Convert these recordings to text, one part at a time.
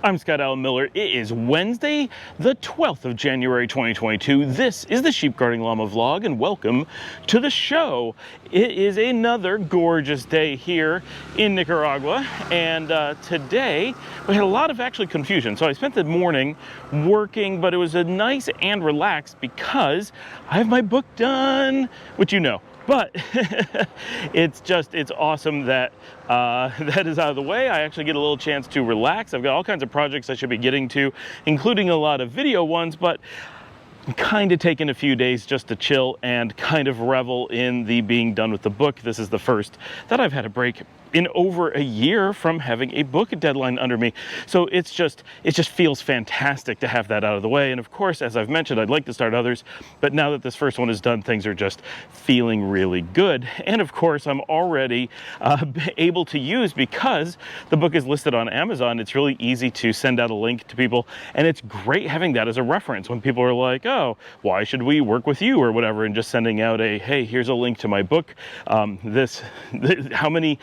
I'm Scott Allen Miller. It is Wednesday, the 12th of January 2022. This is the Sheep Guarding Llama vlog, and welcome to the show. It is another gorgeous day here in Nicaragua, and today we had a lot of actually confusion. So I spent the morning working, but it was a nice and relaxed because I have my book done, which you know. But it's awesome that that is out of the way. I actually get a little chance to relax. I've got all kinds of projects I should be getting to, including a lot of video ones, but I'm kind of taking a few days just to chill and kind of revel in the being done with the book. This is the first that I've had a break in over a year from having a book deadline under me. So it just feels fantastic to have that out of the way. And of course, as I've mentioned, I'd like to start others, but now that this first one is done, things are just feeling really good. And of course, I'm already able to use, because the book is listed on Amazon, it's really easy to send out a link to people. And it's great having that as a reference when people are like, oh, why should we work with you or whatever, and just sending out a, hey, here's a link to my book. How many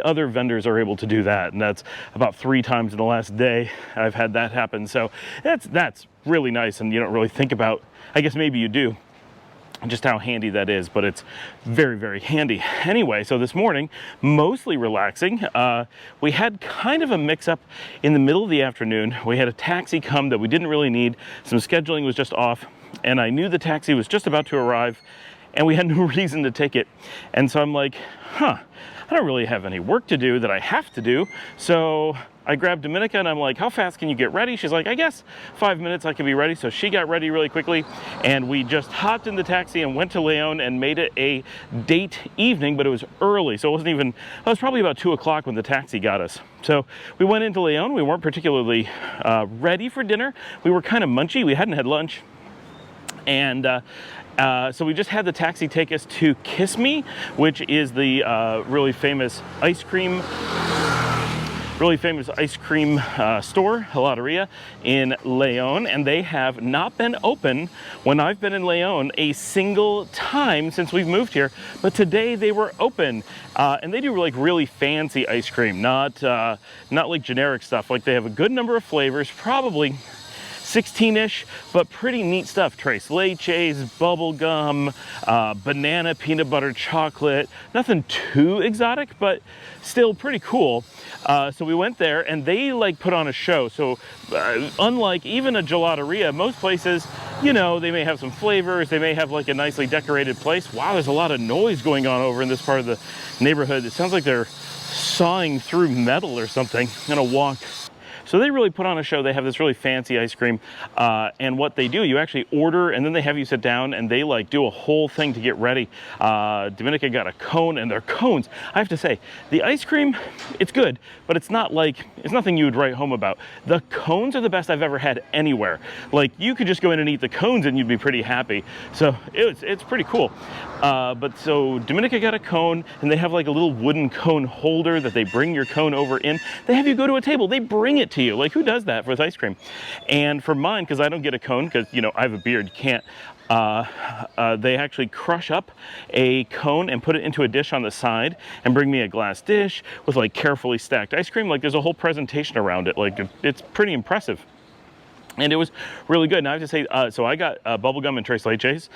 other vendors are able to do that? And that's about 3 times in the last day I've had that happen. So that's really nice, and you don't really think about, I guess maybe you do, just how handy that is, but it's very, very handy. Anyway, so this morning, mostly relaxing. We had kind of a mix-up in the middle of the afternoon. We had a taxi come that we didn't really need. Some scheduling was just off, and I knew the taxi was just about to arrive, and we had no reason to take it. And so I'm like, I don't really have any work to do that I have to do. So I grabbed Dominica and I'm like, how fast can you get ready? She's like, I guess 5 minutes I can be ready. So she got ready really quickly, and we just hopped in the taxi and went to León and made it a date evening, but it was early. So it was probably about 2 o'clock when the taxi got us. So we went into León. We weren't particularly ready for dinner. We were kind of munchy. We hadn't had lunch. And so we just had the taxi take us to Kiss Me, which is the really famous ice cream store, gelateria in León, and they have not been open when I've been in León a single time since we've moved here. But today they were open, and they do like really fancy ice cream, not like generic stuff. Like, they have a good number of flavors, probably 16-ish, but pretty neat stuff. Tres leches, bubble gum, banana, peanut butter, chocolate. Nothing too exotic, but still pretty cool. So we went there, and they like put on a show. So unlike even a gelateria, most places, you know, they may have some flavors, they may have like a nicely decorated place. Wow, there's a lot of noise going on over in this part of the neighborhood. It sounds like they're sawing through metal or something. I'm gonna walk. So they really put on a show. They have this really fancy ice cream, and what they do, you actually order, and then they have you sit down, and they like do a whole thing to get ready. Dominica got a cone, and their cones, I have to say, the ice cream, it's good, but it's nothing you would write home about. The cones are the best I've ever had anywhere. Like, you could just go in and eat the cones and you'd be pretty happy. So it's pretty cool. But so Dominica got a cone, and they have like a little wooden cone holder that they bring your cone over in. They have you go to a table, they bring it to you. Like, who does that with ice cream? And for mine, because I don't get a cone, because, you know, I have a beard, you can't, they actually crush up a cone and put it into a dish on the side and bring me a glass dish with like carefully stacked ice cream. Like, there's a whole presentation around it. Like, it's pretty impressive. And it was really good. Now I have to say, so I got bubblegum and tres leches.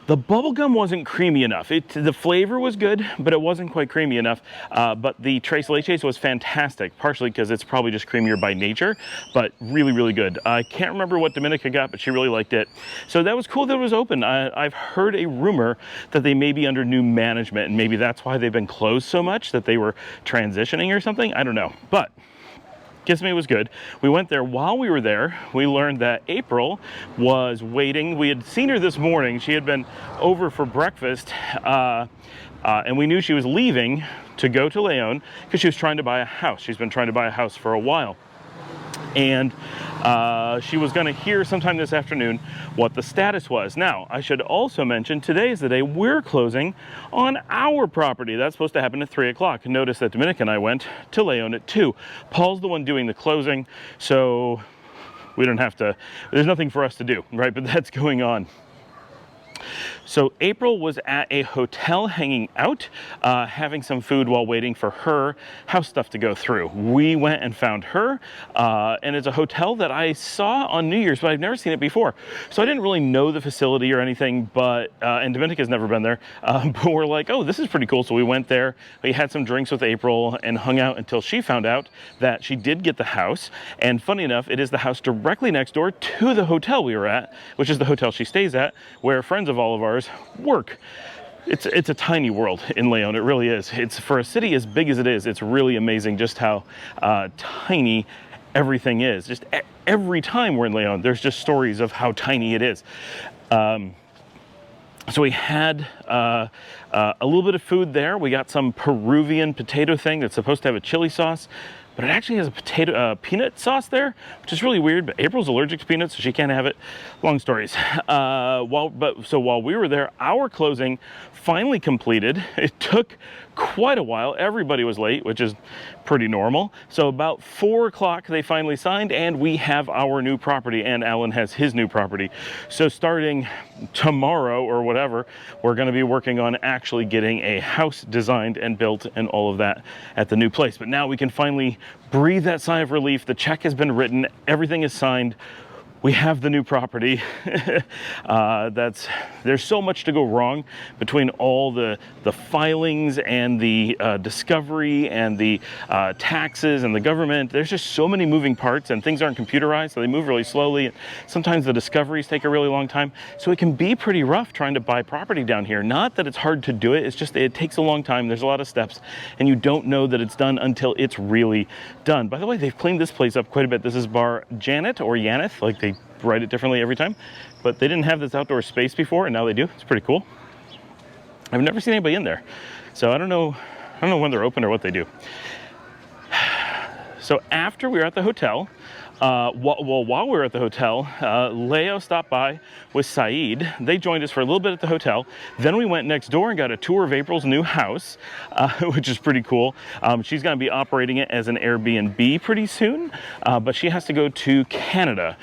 The bubblegum wasn't creamy enough. The flavor was good, but it wasn't quite creamy enough. But the tres leches was fantastic, partially because it's probably just creamier by nature, but really, really good. I can't remember what Dominica got, but she really liked it. So that was cool that it was open. I've heard a rumor that they may be under new management, and maybe that's why they've been closed so much, that they were transitioning or something. I don't know, but Kiss Me was good. We went there. While we were there, we learned that April was waiting. We had seen her this morning. She had been over for breakfast, and we knew she was leaving to go to León because she was trying to buy a house. She's been trying to buy a house for a while. And she was going to hear sometime this afternoon what the status was. Now, I should also mention, today is the day we're closing on our property. That's supposed to happen at 3 o'clock. Notice that Dominica and I went to León at 2. Paul's the one doing the closing, so we don't have to, there's nothing for us to do, right? But that's going on. So April was at a hotel hanging out, having some food while waiting for her house stuff to go through. We went and found her, and it's a hotel that I saw on New Year's, but I've never seen it before. So I didn't really know the facility or anything, but, and Dominica's never been there, but we're like, oh, this is pretty cool. So we went there, we had some drinks with April and hung out until she found out that she did get the house. And funny enough, it is the house directly next door to the hotel we were at, which is the hotel she stays at, where friends of all of ours work. It's a tiny world in León. It really is. It's for a city as big as it is. It's really amazing just how tiny everything is. Just every time we're in León, there's just stories of how tiny it is. So we had a little bit of food there. We got some Peruvian potato thing that's supposed to have a chili sauce, but it actually has a peanut sauce there, which is really weird, but April's allergic to peanuts, so she can't have it. Long stories. So while we were there, our closing finally completed. It took quite a while. Everybody was late, which is pretty normal. So about 4 o'clock, they finally signed, and we have our new property, and Alan has his new property. So starting tomorrow or whatever, we're going to be working on actually getting a house designed and built and all of that at the new place. But now we can finally breathe that sigh of relief. The check has been written, everything is signed. We have the new property. There's so much to go wrong between all the filings and the discovery and the taxes and the government. There's just so many moving parts, and things aren't computerized, so they move really slowly. And sometimes the discoveries take a really long time. So it can be pretty rough trying to buy property down here. Not that it's hard to do it, it's just it takes a long time. There's a lot of steps, and you don't know that it's done until it's really done. By the way, they've cleaned this place up quite a bit. This is bar JANETH or YANETH, like they write it differently every time, but they didn't have this outdoor space before, and now they do. It's pretty cool. I've never seen anybody in there, so I don't know when they're open or what they do. So after we were at the hotel, while we were at the hotel, Leo stopped by with Saeed. They joined us for a little bit at the hotel. Then we went next door and got a tour of April's new house, which is pretty cool. She's going to be operating it as an Airbnb pretty soon, but she has to go to Canada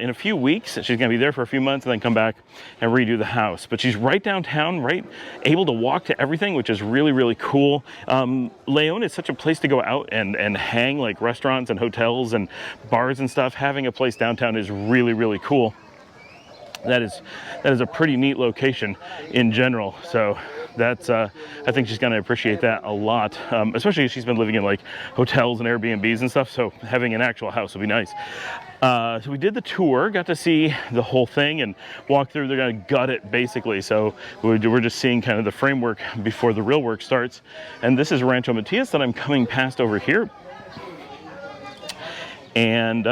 in a few weeks. She's going to be there for a few months and then come back and redo the house. But she's right downtown, right, able to walk to everything, which is really, really cool. León is such a place to go out and hang, like restaurants and hotels and bars and stuff. Having a place downtown is really, really cool. That is a pretty neat location in general. So that's I think she's going to appreciate that a lot, especially if she's been living in like hotels and Airbnbs and stuff. So having an actual house would be nice. So we did the tour, got to see the whole thing and walk through. They're going to gut it basically. So we're just seeing kind of the framework before the real work starts. And this is Rancho Matias that I'm coming past over here. And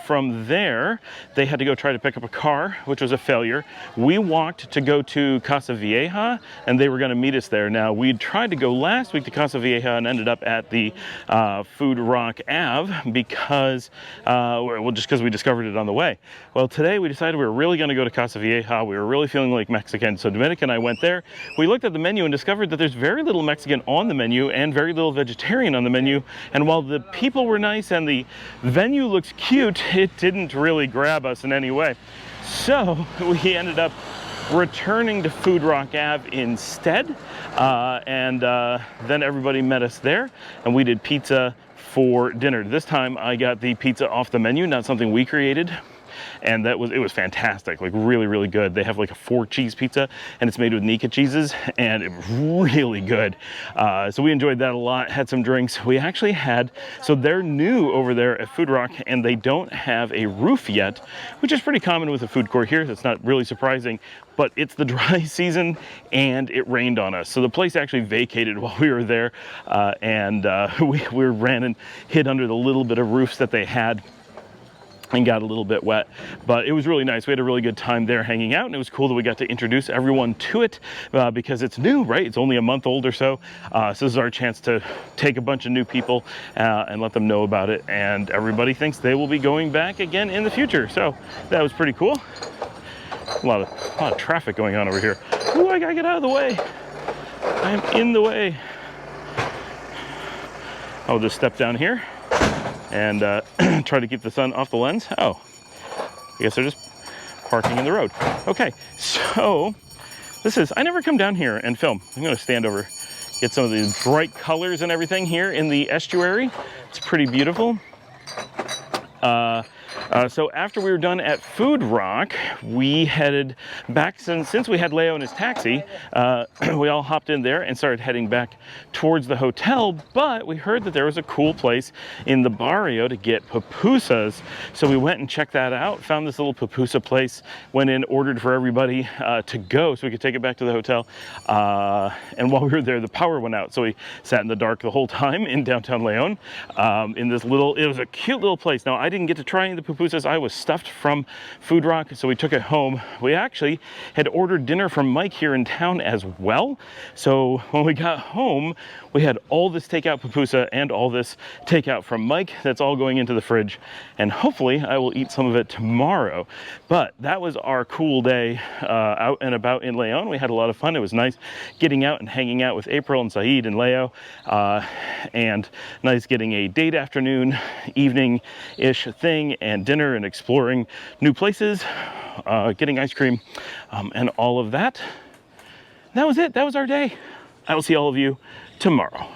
from there, they had to go try to pick up a car, which was a failure. We walked to go to Casa Vieja, and they were going to meet us there. Now, we'd tried to go last week to Casa Vieja and ended up at the Food Rock Ave because, well, just because we discovered it on the way. Well, today we decided we were really going to go to Casa Vieja. We were really feeling like Mexican, so Dominica and I went there. We looked at the menu and discovered that there's very little Mexican on the menu and very little vegetarian on the menu. And while the people were nice and the venue looks cute, it didn't really grab us in any way. So we ended up returning to Food Rock Ave instead. Then everybody met us there and we did pizza for dinner. This time I got the pizza off the menu, not something we created. And it was fantastic, like really, really good. They have like a 4-cheese pizza and it's made with Nika cheeses and it was really good. So we enjoyed that a lot, had some drinks. We actually had, so they're new over there at Food Rock and they don't have a roof yet, which is pretty common with a food court here. That's not really surprising, but it's the dry season and it rained on us. So the place actually vacated while we were there we ran and hid under the little bit of roofs that they had and got a little bit wet, but it was really nice. We had a really good time there hanging out, and it was cool that we got to introduce everyone to it because it's new, right? It's only a month old or so. So this is our chance to take a bunch of new people and let them know about it, and everybody thinks they will be going back again in the future. So that was pretty cool. A lot of traffic going on over here. Ooh, I gotta get out of the way. I am in the way. I'll just step down here and try to keep the sun off the lens. Oh, I guess they're just parking in the road. Okay, so this is, I never come down here and film. I'm gonna stand over, get some of the bright colors and everything here in the estuary. It's pretty beautiful. So after we were done at Food Rock, we headed back, since we had Leo in his taxi, we all hopped in there and started heading back towards the hotel, but we heard that there was a cool place in the barrio to get pupusas. So we went and checked that out, found this little pupusa place, went in, ordered for everybody to go so we could take it back to the hotel. And while we were there, the power went out. So we sat in the dark the whole time in downtown León, in this little, it was a cute little place. Now, I didn't get to try any of the pupusas. I was stuffed from Food Rock, so we took it home. We actually had ordered dinner from Mike here in town as well. So when we got home, we had all this takeout pupusa and all this takeout from Mike. That's all going into the fridge, and hopefully I will eat some of it tomorrow. But that was our cool day out and about in León. We had a lot of fun. It was nice getting out and hanging out with April and Saeed and Leo, and nice getting a date afternoon, evening-ish thing, and dinner and exploring new places, getting ice cream, and all of that. That was it. That was our day. I will see all of you tomorrow.